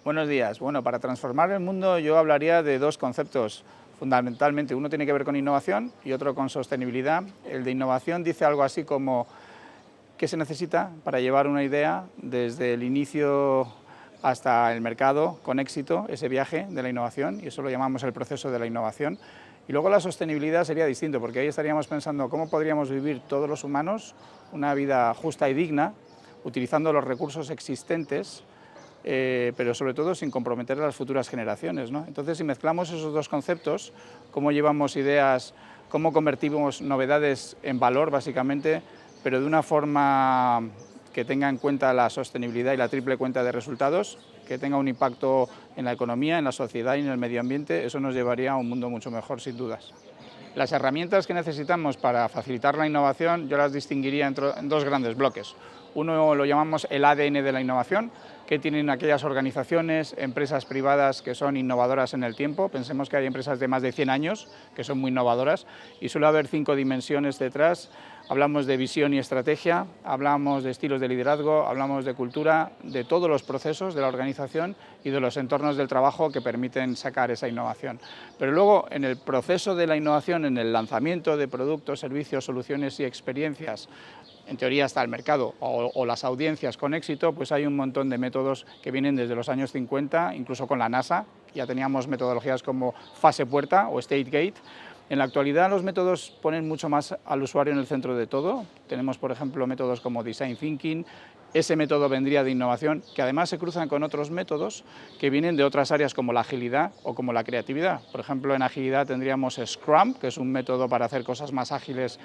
Buenos días. Bueno, para transformar el mundo yo hablaría de dos conceptos fundamentalmente. Uno tiene que ver con innovación y otro con sostenibilidad. El de innovación dice algo así como qué se necesita para llevar una idea desde el inicio hasta el mercado con éxito, ese viaje de la innovación, y eso lo llamamos el proceso de la innovación. Y luego la sostenibilidad sería distinto, porque ahí estaríamos pensando cómo podríamos vivir todos los humanos una vida justa y digna, utilizando los recursos existentes, pero sobre todo sin comprometer a las futuras generaciones, ¿no? Entonces, si mezclamos esos dos conceptos, cómo llevamos ideas, cómo convertimos novedades en valor, básicamente, pero de una forma que tenga en cuenta la sostenibilidad y la triple cuenta de resultados, que tenga un impacto en la economía, en la sociedad y en el medio ambiente, eso nos llevaría a un mundo mucho mejor, sin dudas. Las herramientas que necesitamos para facilitar la innovación yo las distinguiría en dos grandes bloques. Uno lo llamamos el ADN de la innovación, que tienen aquellas organizaciones, empresas privadas que son innovadoras en el tiempo. Pensemos que hay empresas de más de 100 años que son muy innovadoras y suele haber 5 dimensiones detrás. Hablamos de visión y estrategia, hablamos de estilos de liderazgo, hablamos de cultura, de todos los procesos de la organización y de los entornos del trabajo que permiten sacar esa innovación. Pero luego, en el proceso de la innovación, en el lanzamiento de productos, servicios, soluciones y experiencias, en teoría hasta el mercado o las audiencias con éxito, pues hay un montón de métodos que vienen desde los años 50, incluso con la NASA, ya teníamos metodologías como fase puerta o state gate. En la actualidad los métodos ponen mucho más al usuario en el centro de todo. Tenemos, por ejemplo, métodos como design thinking. Ese método vendría de innovación, que además se cruzan con otros métodos que vienen de otras áreas como la agilidad o como la creatividad. Por ejemplo, en agilidad tendríamos Scrum, que es un método para hacer cosas más ágiles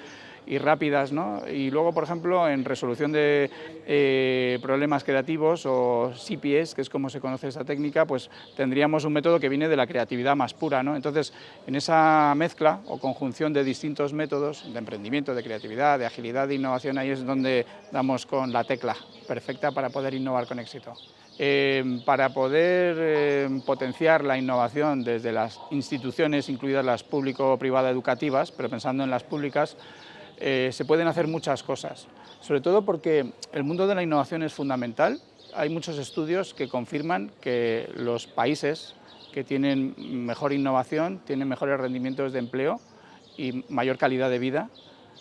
y rápidas, ¿no? Y luego, por ejemplo, en resolución de problemas creativos o CPS, que es como se conoce esa técnica, pues tendríamos un método que viene de la creatividad más pura, ¿no? Entonces, en esa mezcla o conjunción de distintos métodos de emprendimiento, de creatividad, de agilidad, de innovación, ahí es donde damos con la tecla perfecta para poder innovar con éxito. Para poder potenciar la innovación desde las instituciones, incluidas las público-privadas educativas, pero pensando en las públicas, se pueden hacer muchas cosas, sobre todo porque el mundo de la innovación es fundamental. Hay muchos estudios que confirman que los países que tienen mejor innovación tienen mejores rendimientos de empleo y mayor calidad de vida.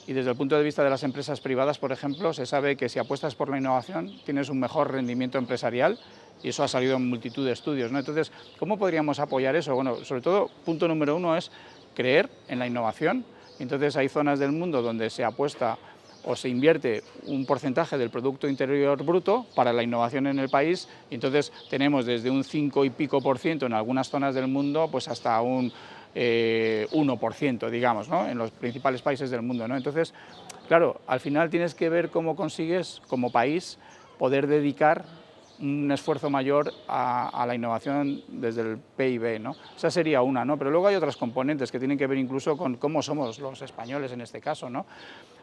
Y desde el punto de vista de las empresas privadas, por ejemplo, se sabe que si apuestas por la innovación tienes un mejor rendimiento empresarial y eso ha salido en multitud de estudios, ¿no? Entonces, ¿cómo podríamos apoyar eso? Bueno, sobre todo, punto número uno es creer en la innovación. Entonces, hay zonas del mundo donde se apuesta o se invierte un porcentaje del Producto Interior Bruto para la innovación en el país, y entonces tenemos desde un 5 y pico % en algunas zonas del mundo, pues hasta un 1%, digamos, ¿no? En los principales países del mundo, ¿no? Entonces, claro, al final tienes que ver cómo consigues, como país, poder dedicar un esfuerzo mayor a la innovación desde el PIB, ¿no? Esa sería una, ¿no? Pero luego hay otras componentes que tienen que ver incluso con cómo somos los españoles en este caso, ¿no?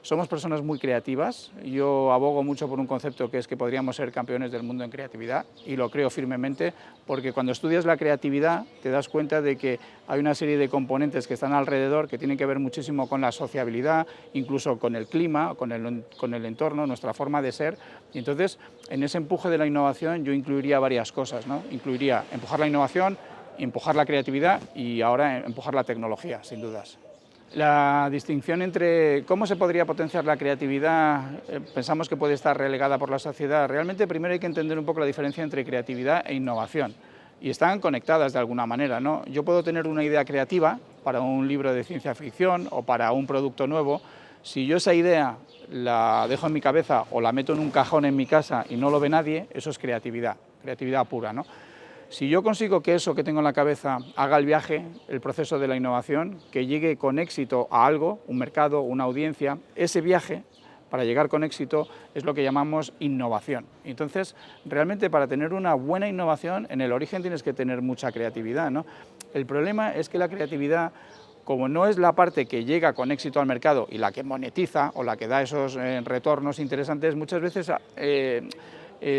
Somos personas muy creativas. Yo abogo mucho por un concepto que es que podríamos ser campeones del mundo en creatividad, y lo creo firmemente, porque cuando estudias la creatividad te das cuenta de que hay una serie de componentes que están alrededor que tienen que ver muchísimo con la sociabilidad, incluso con el clima, con el entorno, nuestra forma de ser. Y entonces, en ese empuje de la innovación yo incluiría varias cosas, ¿no? Incluiría empujar la innovación, empujar la creatividad y ahora empujar la tecnología, sin dudas. La distinción entre cómo se podría potenciar la creatividad, pensamos que puede estar relegada por la sociedad. Realmente primero hay que entender un poco la diferencia entre creatividad e innovación, y están conectadas de alguna manera, ¿no? Yo puedo tener una idea creativa para un libro de ciencia ficción o para un producto nuevo. Si yo esa idea la dejo en mi cabeza o la meto en un cajón en mi casa y no lo ve nadie, eso es creatividad, creatividad pura, ¿no? Si yo consigo que eso que tengo en la cabeza haga el viaje, el proceso de la innovación, que llegue con éxito a algo, un mercado, una audiencia, ese viaje para llegar con éxito es lo que llamamos innovación. Entonces, realmente para tener una buena innovación, en el origen tienes que tener mucha creatividad, ¿no? El problema es que la creatividad, como no es la parte que llega con éxito al mercado y la que monetiza o la que da esos retornos interesantes, muchas veces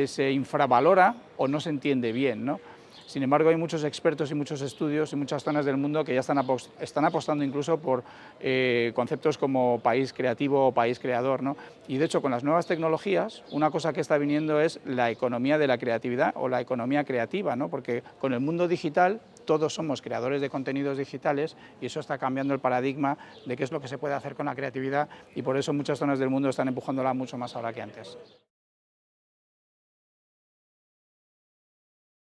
se infravalora o no se entiende bien, ¿no? Sin embargo, hay muchos expertos y muchos estudios y muchas zonas del mundo que ya están apostando incluso por conceptos como país creativo o país creador, ¿no? Y de hecho, con las nuevas tecnologías, una cosa que está viniendo es la economía de la creatividad o la economía creativa, ¿no? Porque con el mundo digital todos somos creadores de contenidos digitales y eso está cambiando el paradigma de qué es lo que se puede hacer con la creatividad y por eso muchas zonas del mundo están empujándola mucho más ahora que antes.